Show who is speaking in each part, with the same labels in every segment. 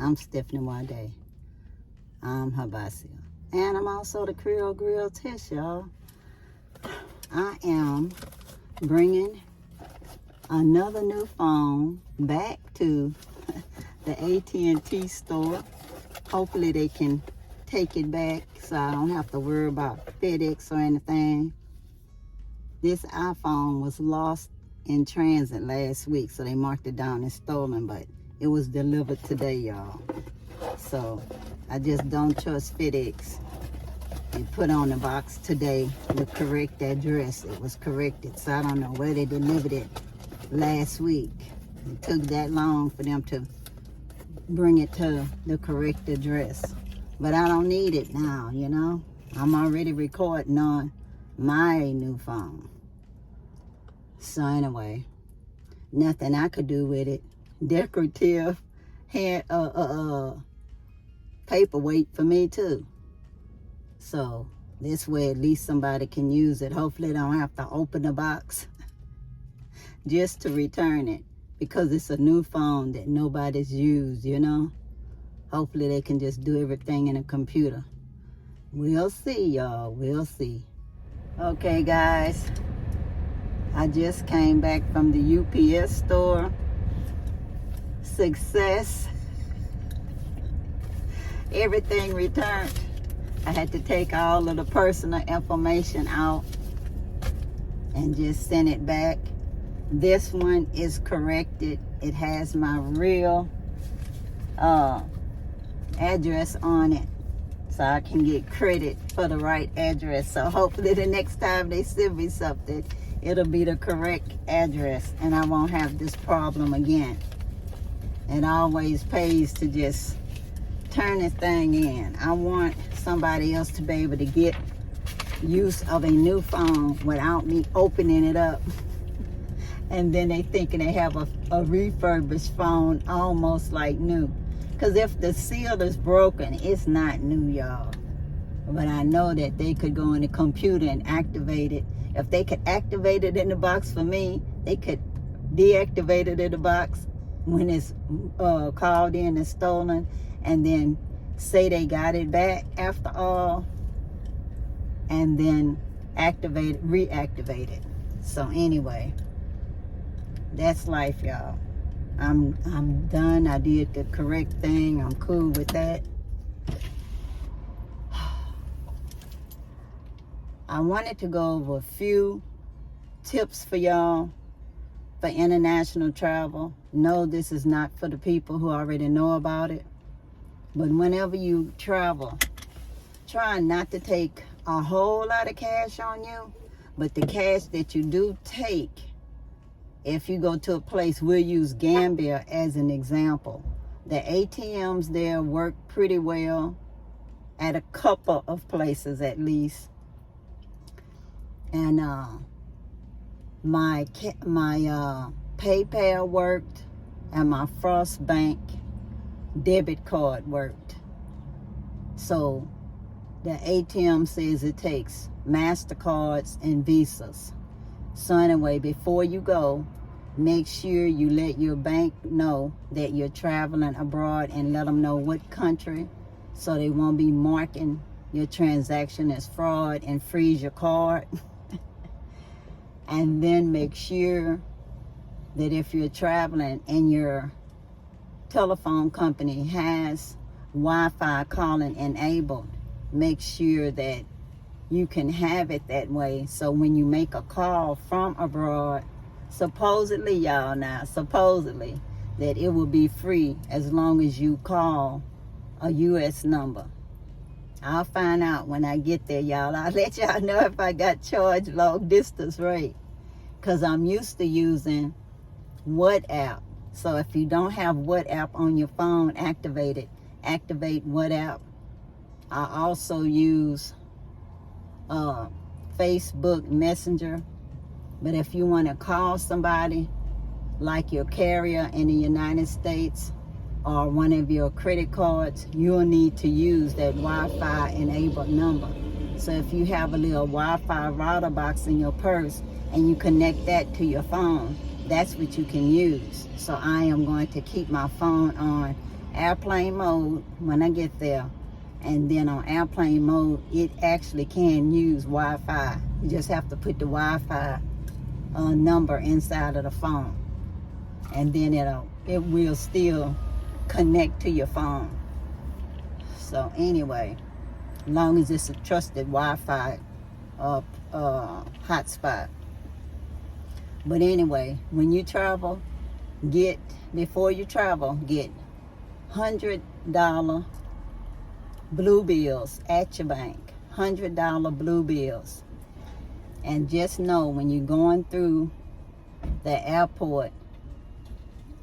Speaker 1: I'm Stephanie Wade. I'm Habasia. And I'm also the Creole Grill Tish, y'all. I am bringing another new phone back to the AT&T store. Hopefully they can take it back so I don't have to worry about FedEx or anything. This iPhone was lost in transit last week, so they marked it down as stolen, but it was delivered today, y'all. So I just don't trust FedEx. They put on the box today the correct address. It was corrected, so I don't know where they delivered it last week. It took that long for them to bring it to the correct address. But I don't need it now, you know. I'm already recording on my new phone. So anyway, nothing I could do with it. Decorative hand paperweight for me too. So this way at least somebody can use it. Hopefully they don't have to open the box just to return it, because it's a new phone that nobody's used, you know. Hopefully they can just do everything in a computer. We'll see, y'all. We'll see. Okay, guys. I just came back from the UPS store. Success. Everything returned. I had to take all of the personal information out and just send it back. This one is corrected. It has my real address on it, so I can get credit for the right address. So hopefully the next time they send me something, it'll be the correct address and I won't have this problem again. It always pays to just turn this thing in. I want somebody else to be able to get use of a new phone without me opening it up. And then they thinking they have a refurbished phone almost like new. Because if the seal is broken, it's not new, y'all. But I know that they could go in the computer and activate it. If they could activate it in the box for me, they could deactivate it in the box when it's called in and stolen, and then say they got it back after all, and then reactivate it. So anyway, that's life, y'all. I'm done. I did the correct thing. I'm cool with that. I wanted to go over a few tips for y'all for international travel. No, this is not for the people who already know about it. But whenever you travel, try not to take a whole lot of cash on you. But the cash that you do take, if you go to a place, we'll use Gambia as an example. The ATMs there work pretty well at a couple of places at least. And my PayPal worked, and my Frost Bank debit card worked. So the ATM says it takes MasterCards and Visas. So anyway, before you go, make sure you let your bank know that you're traveling abroad and let them know what country, so they won't be marking your transaction as fraud and freeze your card. And then make sure that if you're traveling and your telephone company has Wi-Fi calling enabled, make sure that you can have it that way, so when you make a call from abroad, supposedly, y'all, now supposedly, that it will be free as long as you call a U.S. number. I'll find out when I get there, y'all. I'll let y'all know if I got charged long distance rate, because I'm used to using WhatsApp. So if you don't have WhatsApp on your phone activated, activate WhatsApp. I also use Facebook Messenger. But if you want to call somebody, like your carrier in the United States or one of your credit cards, you'll need to use that Wi-Fi enabled number. So if you have a little Wi-Fi router box in your purse and you connect that to your phone, that's what you can use. So I am going to keep my phone on airplane mode when I get there. And then on airplane mode, it actually can use Wi-Fi. You just have to put the Wi-Fi number inside of the phone, and then it will still connect to your phone. So anyway, as long as it's a trusted Wi-Fi hotspot. But anyway, when you travel, before you travel, get $100 blue bills at your bank. $100 blue bills. And just know when you're going through the airport,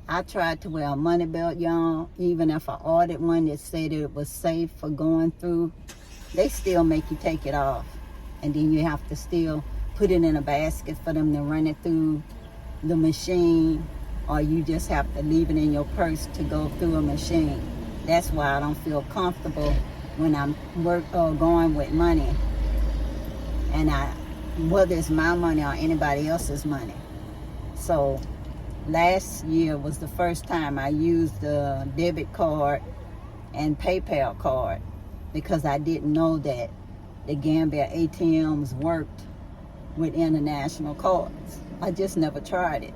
Speaker 1: I tried to wear a money belt, y'all. Even if I ordered one that said it was safe for going through, they still make you take it off. And then you have to still put it in a basket for them to run it through the machine, or you just have to leave it in your purse to go through a machine. That's why I don't feel comfortable when I'm going with money, and whether it's my money or anybody else's money. So last year was the first time I used the debit card and PayPal card, because I didn't know that the Gambia ATMs worked with international cards. I just never tried it,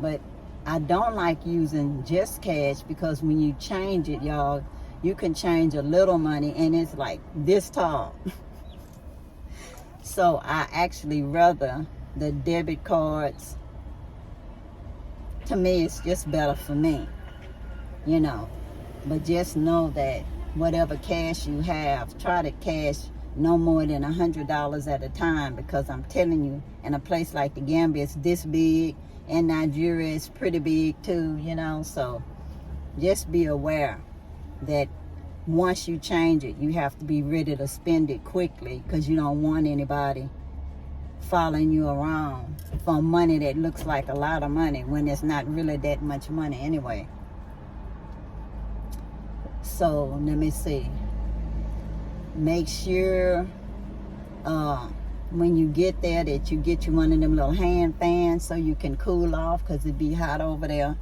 Speaker 1: But I don't like using just cash, because when you change it, y'all, you can change a little money and it's like this tall. So I actually rather the debit cards. To me, it's just better for me, But just know that whatever cash you have, try to cash no more than $100 at a time, because I'm telling you, in a place like the Gambia, it's this big, and Nigeria is pretty big too, So just be aware that once you change it, you have to be ready to spend it quickly, because you don't want anybody following you around for money that looks like a lot of money when it's not really that much money anyway. So let me see. Make sure when you get there that you get you one of them little hand fans so you can cool off, because it be hot over there.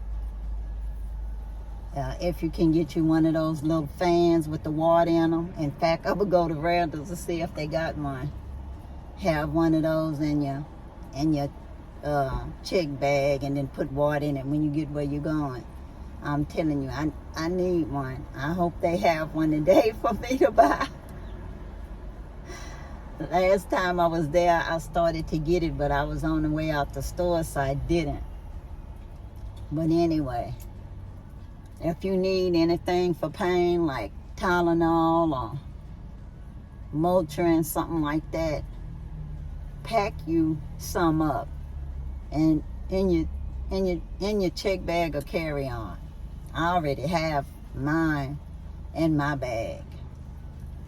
Speaker 1: If you can get you one of those little fans with the water in them. In fact, I would go to Randall's to see if they got one. Have one of those in your check bag, and then put water in it when you get where you're going. I'm telling you, I need one. I hope they have one today for me to buy. The last time I was there, I started to get it, but I was on the way out the store, so I didn't. But anyway, if you need anything for pain, like Tylenol or Motrin, something like that, pack you some up and in your check bag or carry on. I already have mine in my bag.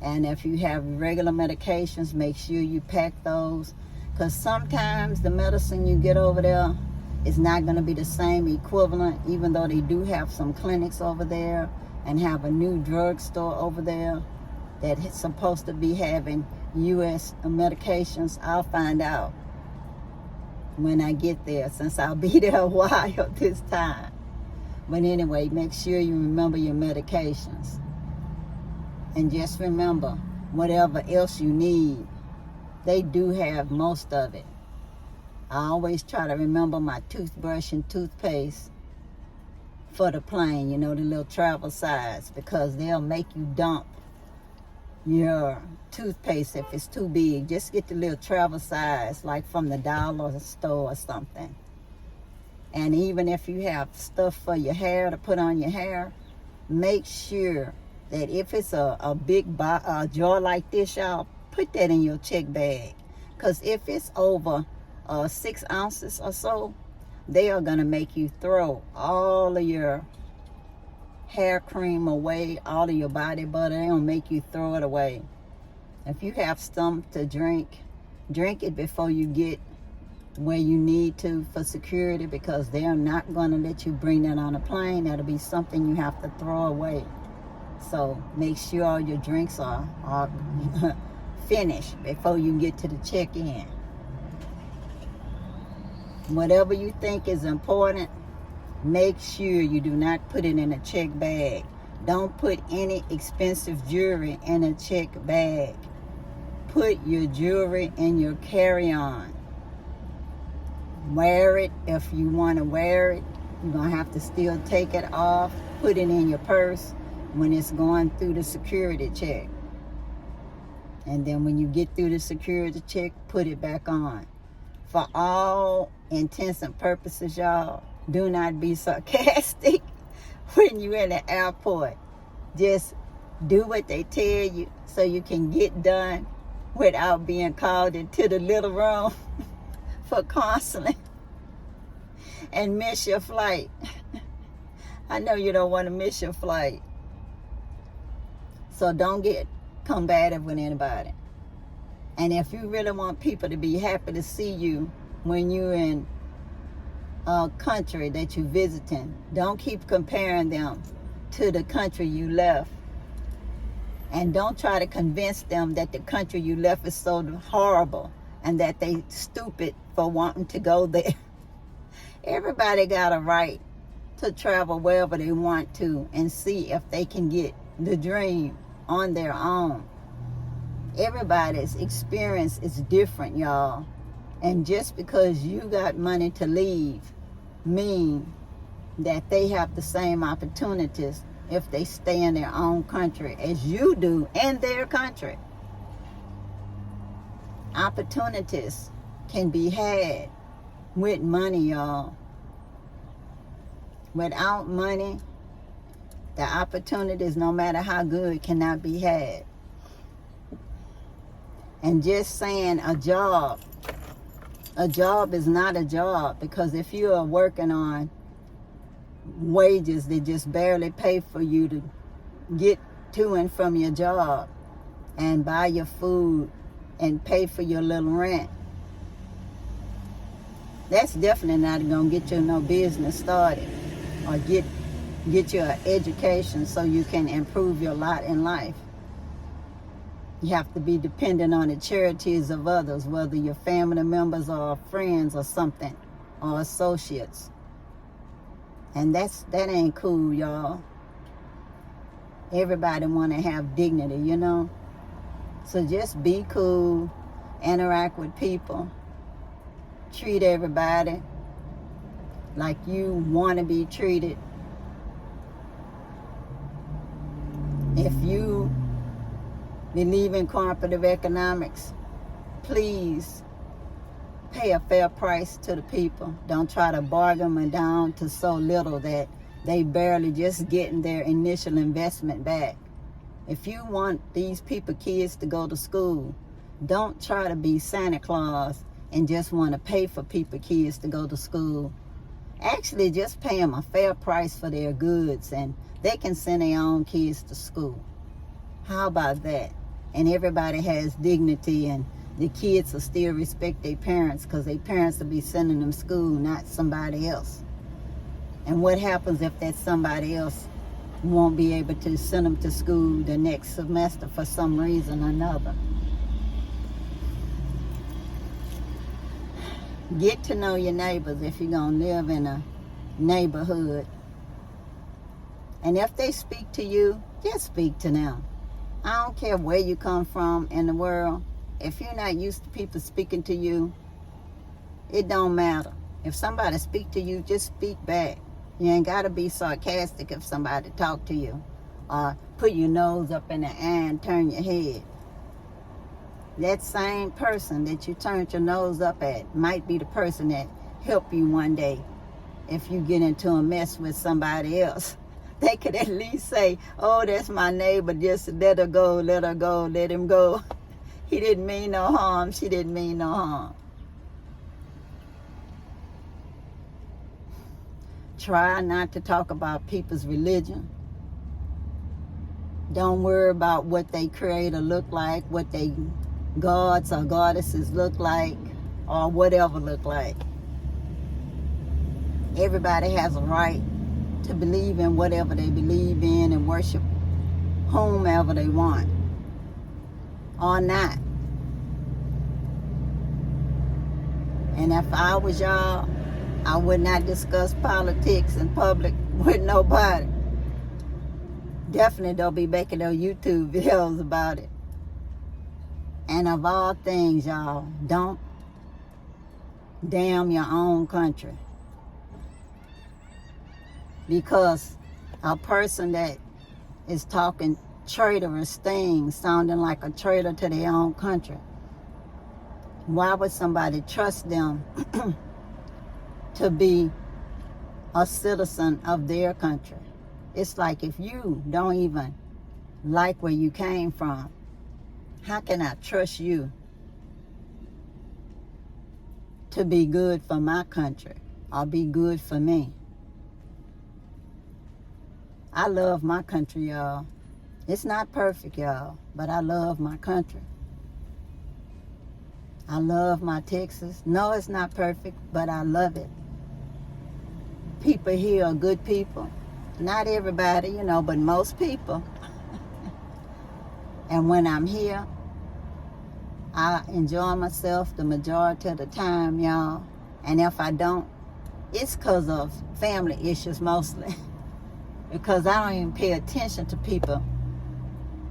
Speaker 1: And if you have regular medications, make sure you pack those, because sometimes the medicine you get over there is not going to be the same equivalent, even though they do have some clinics over there and have a new drugstore over there that is supposed to be having U.S. medications. I'll find out when I get there, since I'll be there a while this time. But anyway, make sure you remember your medications. And just remember, whatever else you need, they do have most of it. I always try to remember my toothbrush and toothpaste for the plane, the little travel size, because they'll make you dump your toothpaste if it's too big. Just get the little travel size, like from the dollar store or something. And even if you have stuff for your hair to put on your hair, make sure that if it's a big jar like this, y'all, put that in your check bag. Because if it's over 6 ounces or so, they are going to make you throw all of your hair cream away, all of your body butter. They're going to make you throw it away. If you have stuff to drink it before you get where you need to for security, because they're not going to let you bring that on a plane. That'll be something you have to throw away. So make sure all your drinks are finished before you get to the check-in. Whatever you think is important, Make sure you do not put it in a check bag. Don't put any expensive jewelry in a check bag. Put your jewelry in your carry-on. Wear it if you want to wear it. You're going to have to still take it off. Put it in your purse when it's going through the security check. And then when you get through the security check, put it back on. For all intents and purposes, y'all, do not be sarcastic when you're in the airport. Just do what they tell you so you can get done without being called into the little room for counseling and miss your flight. I know you don't want to miss your flight. So don't get combative with anybody. And if you really want people to be happy to see you when you're in a country that you're visiting, don't keep comparing them to the country you left. And don't try to convince them that the country you left is so horrible and that they stupid for wanting to go there. Everybody got a right to travel wherever they want to and see if they can get the dream on their own. Everybody's experience is different, y'all. And just because you got money to leave mean that they have the same opportunities if they stay in their own country as you do in their country. Opportunities can be had with money, y'all. Without money, the opportunities, no matter how good, cannot be had. And just saying a job is not a job, because if you are working on wages that just barely pay for you to get to and from your job and buy your food and pay for your little rent, that's definitely not going to get you no business started or get you an education so you can improve your lot in life. You have to be dependent on the charities of others, whether you're family members or friends or something, or associates. And that ain't cool, y'all. Everybody want to have dignity, you know? So just be cool, interact with people, treat everybody like you want to be treated. If you believe in cooperative economics, please pay a fair price to the people. Don't try to bargain them down to so little that they barely just getting their initial investment back. If you want these kids to go to school, don't try to be Santa Claus and just want to pay for kids to go to school. Actually, just pay them a fair price for their goods and they can send their own kids to school. How about that? And everybody has dignity, and the kids will still respect their parents because their parents will be sending them to school, not somebody else. And what happens if that somebody else won't be able to send them to school the next semester for some reason or another? Get to know your neighbors if you're going to live in a neighborhood. And if they speak to you, just speak to them. I don't care where you come from in the world. If you're not used to people speaking to you, it don't matter. If somebody speak to you, just speak back. You ain't got to be sarcastic if somebody talk to you, or put your nose up in the air and turn your head. That same person that you turned your nose up at might be the person that help you one day if you get into a mess with somebody else. They could at least say, oh, that's my neighbor, just let her go, let him go. He didn't mean no harm, she didn't mean no harm. Try not to talk about people's religion. Don't worry about what they creator look like, what they gods or goddesses look like, or whatever look like. Everybody has a right to believe in whatever they believe in and worship whomever they want or not. And if I was y'all, I would not discuss politics in public with nobody. Definitely don't be making no YouTube videos about it. And of all things, y'all, don't damn your own country. Because a person that is talking traitorous things, sounding like a traitor to their own country, why would somebody trust them to be a citizen of their country? It's like if you don't even like where you came from, how can I trust you to be good for my country or be good for me? I love my country, y'all. It's not perfect, y'all, but I love my country. I love my Texas. No, it's not perfect, but I love it. People here are good people. Not everybody, but most people. And when I'm here, I enjoy myself the majority of the time, y'all. And if I don't, it's because of family issues mostly. Because I don't even pay attention to people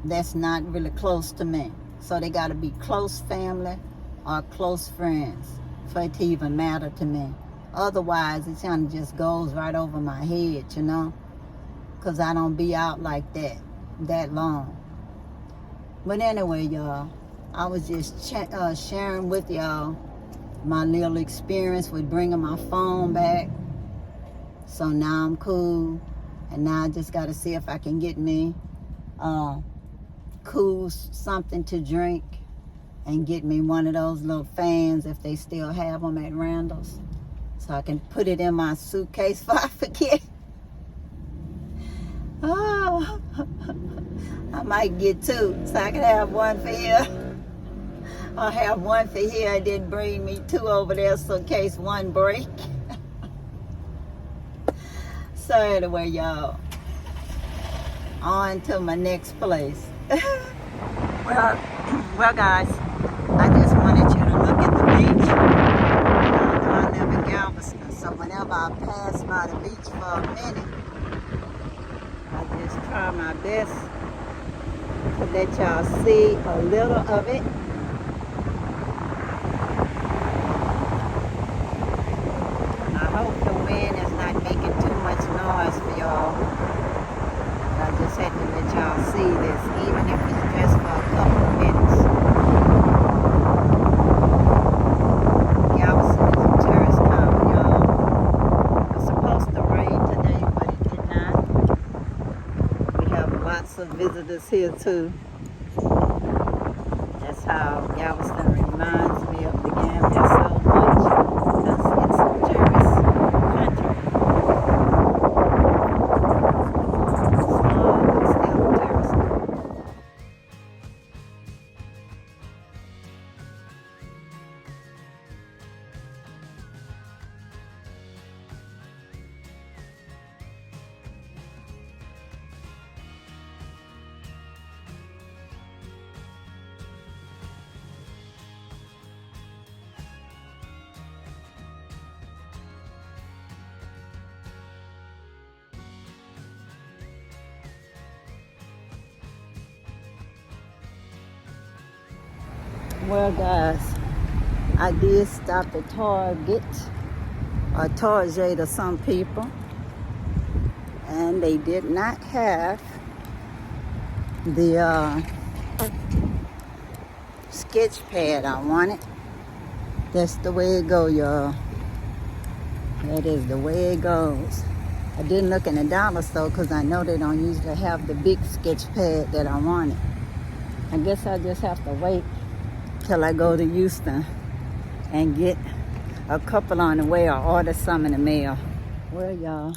Speaker 1: that's not really close to me. So they got to be close family or close friends for it to even matter to me. Otherwise, it kind of just goes right over my head, because I don't be out like that long. But anyway, y'all, I was just sharing with y'all my little experience with bringing my phone back. So now I'm cool. And now I just got to see if I can get me cool something to drink and get me one of those little fans if they still have them at Randall's. So I can put it in my suitcase before I forget. Oh, I might get two, so I can have one for here. Or have one for here and then bring me two over there so in case one break. So anyway, y'all, on to my next place. Well, guys, I just wanted you to look at the beach. I live in Galveston, so whenever I pass by the beach for a minute, I just try my best to let y'all see a little of it. I hope the wind is not making too much noise for y'all. I just had to let y'all see this, even if it's just for a couple of minutes. Galveston is a tourist town, y'all. It was supposed to rain today, but it did not. We have lots of visitors here too. That's how Galveston reminds me of the Gambia so much, because it's a tourist country. Small, but still a tourist country. Well, guys, I did stop at Target or Target to some people, and they did not have the sketch pad I wanted. That's the way it go, y'all. That is the way it goes. I didn't look in the dollar store because I know they don't usually have the big sketch pad that I wanted. I guess I just have to wait till I go to Houston and get a couple on the way or order some in the mail. Well, y'all,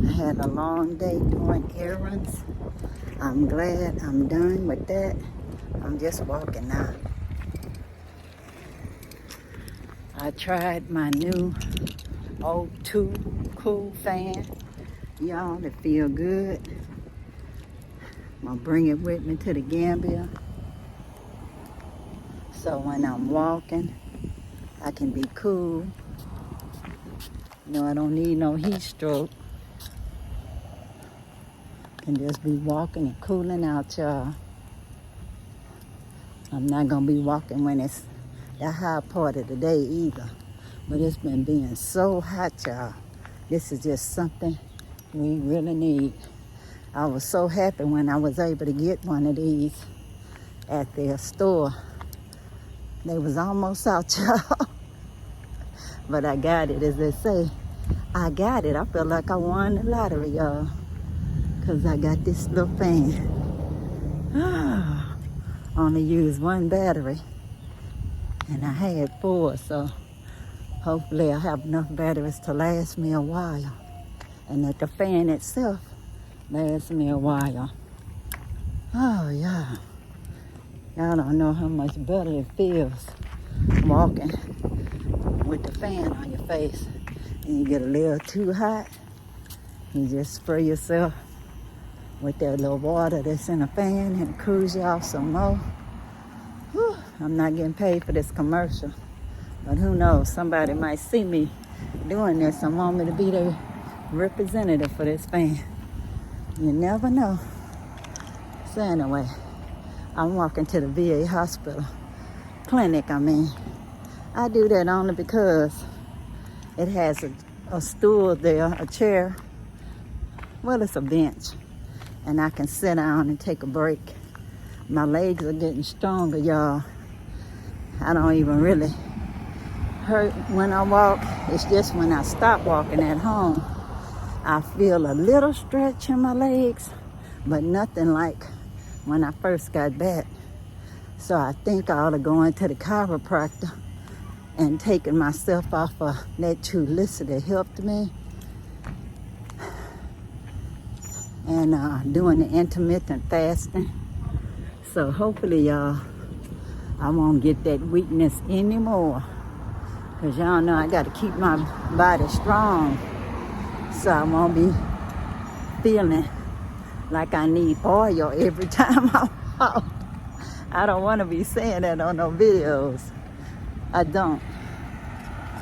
Speaker 1: I had a long day doing errands. I'm glad I'm done with that. I'm just walking now. I tried my new O2 cool fan. Y'all, it feel good. I'm gonna bring it with me to the Gambia. So when I'm walking, I can be cool. No, I don't need no heat stroke. Can just be walking and cooling out, y'all. I'm not gonna be walking when it's the high part of the day either. But it's been being so hot, y'all. This is just something we really need. I was so happy when I was able to get one of these at their store. They was almost out, y'all. But I got it, as they say. I got it. I feel like I won the lottery, y'all. Because I got this little fan. Only used one battery. And I had 4, so hopefully I have enough batteries to last me a while. And that the fan itself lasts me a while. Oh, yeah. Y'all don't know how much better it feels walking with the fan on your face. And you get a little too hot, you just spray yourself with that little water that's in the fan and it cools you off some more. Whew, I'm not getting paid for this commercial, but who knows, somebody might see me doing this and want me to be the representative for this fan. You never know. So anyway, I'm walking to the VA hospital clinic. I do that only because it has a stool there, a chair. Well, it's a bench, and I can sit down and take a break. My legs are getting stronger, y'all. I don't even really hurt when I walk. It's just when I stop walking at home, I feel a little stretch in my legs, but nothing like when I first got back. So I think I ought to go into the chiropractor and taking myself off of that Trulicity that helped me. And doing the intermittent fasting. So hopefully, y'all, I won't get that weakness anymore. Because y'all know I got to keep my body strong. So I won't be feeling like I need oil every time I walk. I don't want to be saying that on no videos. I don't.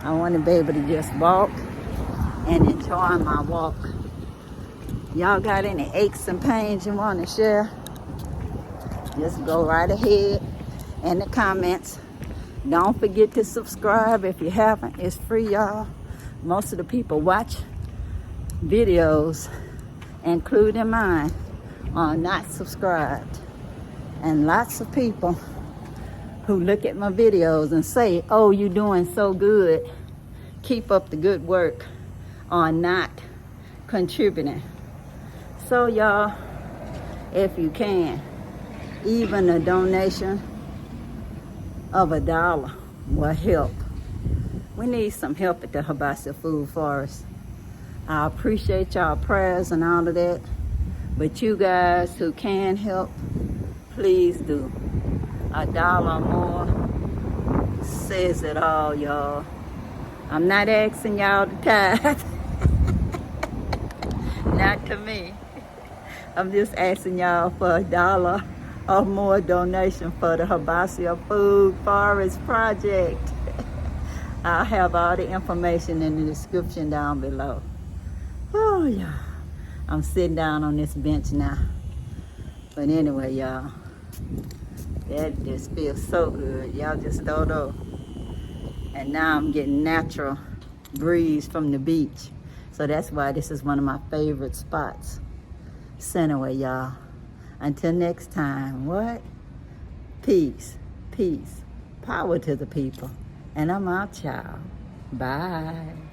Speaker 1: I want to be able to just walk and enjoy my walk. Y'all got any aches and pains you want to share? Just go right ahead in the comments. Don't forget to subscribe if you haven't. It's free, y'all. Most of the people watch videos, including mine, are not subscribed. And lots of people who look at my videos and say, oh, you're doing so good, keep up the good work, are not contributing. So y'all, if you can, even a donation of $1 will help. We need some help at the Habasi Food Forest. I appreciate y'all prayers and all of that, but you guys who can help, please do. $1 more says it all, y'all. I'm not asking y'all to tithe. Not to me. I'm just asking y'all for $1 or more donation for the Habasi Food Forest Project. I'll have all the information in the description down below. Oh, yeah. I'm sitting down on this bench now. But anyway, y'all, that just feels so good. Y'all just don't know. And now I'm getting natural breeze from the beach. So that's why this is one of my favorite spots. So anyway, y'all, until next time, what? Peace, peace, power to the people. And I'm out, y'all. Bye.